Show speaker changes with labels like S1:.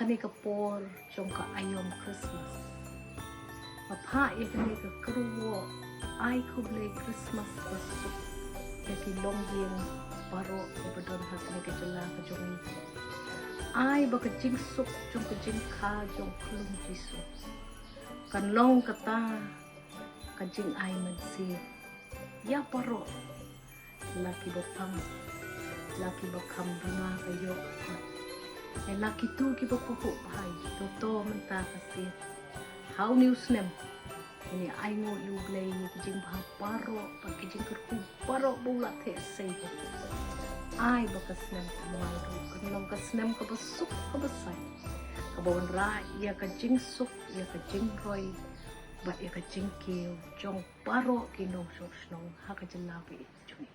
S1: kani kapor jong ka ayom Christmas. Mapa ya kani ka kruwo ay kuble Christmas basuk. Yaki longyeng paro ibadon ha kani ka jala ka jong ay baka jingsuk jong ka jingka jong kulung jisu. Kan long kata ka jing ay mansi. Ya paro laki bapang laki bakam bunga kayo. Laki tu ki bakuho hai toto menta kasi how news nem ini ai ngo yu blay ki jing bah paro pa ki jing kurku paro bula the sei ai bakas nem mai ru kan long kas nem ka basuk ka basai ka bawon ra ya ka jing suk ya ka jing roi ba ya ka jing kiu jong paro ki nong sok nong ha ka jelabi jung